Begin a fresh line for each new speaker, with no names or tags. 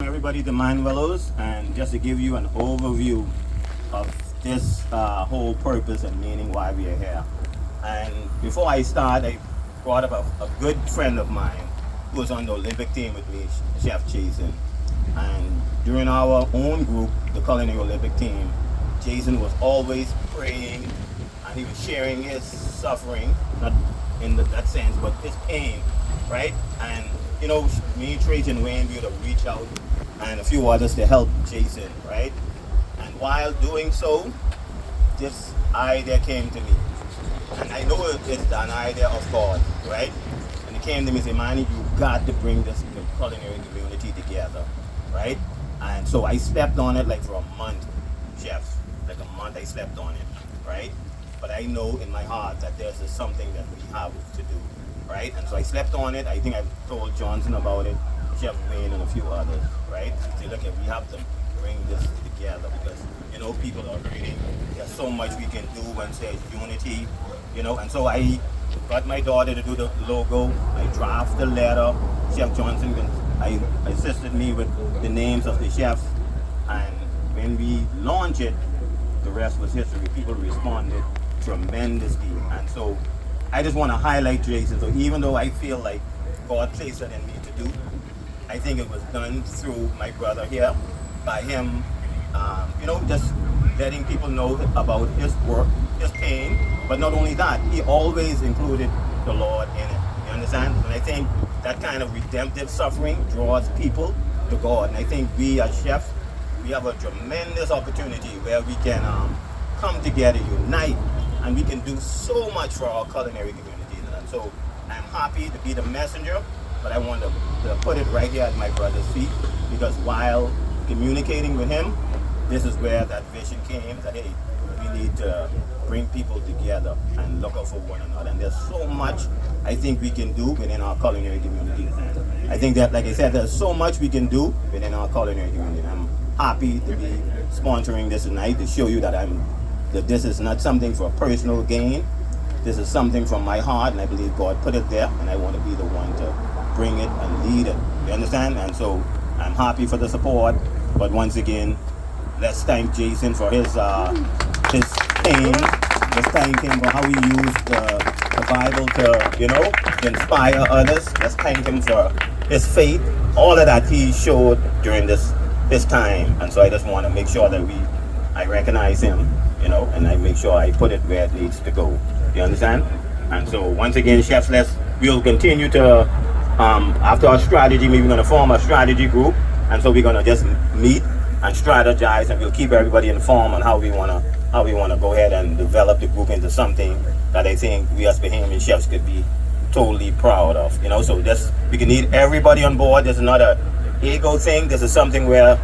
everybody to Manuelos, and just to give you an overview of this whole purpose and meaning why we are here. And before I start, I brought up a good friend of mine who was on the Olympic team with me, Chef Jason. And during our own group, the Culinary Olympic team, Jason was always praying, and he was sharing his suffering, not in that sense, but his pain, right? And you know, me, Trajan, and Wayne, we would have reached out, and a few others to help Jason, right? And while doing so, this idea came to me. And I know it's an idea of God, right? And it came to me and said, Manny, you got to bring this culinary community together, right? And so I slept on it like for a month, chefs. Like a month I slept on it, right? But I know in my heart that there's something that we have to do, right? And so I slept on it. I think I told Johnson about it, Chef Wayne and a few others, right? Say, look, we have to bring this together because, you know, people are hurting. There's so much we can do when there's unity, you know. And so I got my daughter to do the logo. I drafted the letter. Chef Johnson assisted me with the names of the chefs. And when we launched it, the rest was history. People responded tremendously. And so I just want to highlight Jason. So even though I feel like God placed it in me to do, I think it was done through my brother here, by him, you know, just letting people know about his work, his pain. But not only that, he always included the Lord in it. You understand? And I think that kind of redemptive suffering draws people to God. And I think we as chefs, we have a tremendous opportunity where we can come together, unite, and we can do so much for our culinary community. And so I'm happy to be the messenger, but I want to put it right here at my brother's feet, because while communicating with him, this is where that vision came that, hey, we need to bring people together and look out for one another. And there's so much I think we can do within our culinary community. I think that, like I said, there's so much we can do within our culinary community. I'm happy to be sponsoring this tonight to show you that this is not something for personal gain. This is something from my heart, and I believe God put it there, and I want to be the one to bring it and lead it. You understand? And so I'm happy for the support, but once again, let's thank Jason for his pain. Let's thank him for how he used the Bible to, you know, inspire others. Let's thank him for his faith, all of that he showed during this time. And so I just want to make sure that I recognize him, you know, and I make sure I put it where it needs to go. You understand? And so once again, chefs, we'll continue to, after our strategy, we're going to form a strategy group. And so we're going to just meet and strategize, and we'll keep everybody informed on how we want to go ahead and develop the group into something that I think we as Bahamian chefs could be totally proud of. You know, so we can need everybody on board. There's not a ego thing. This is something where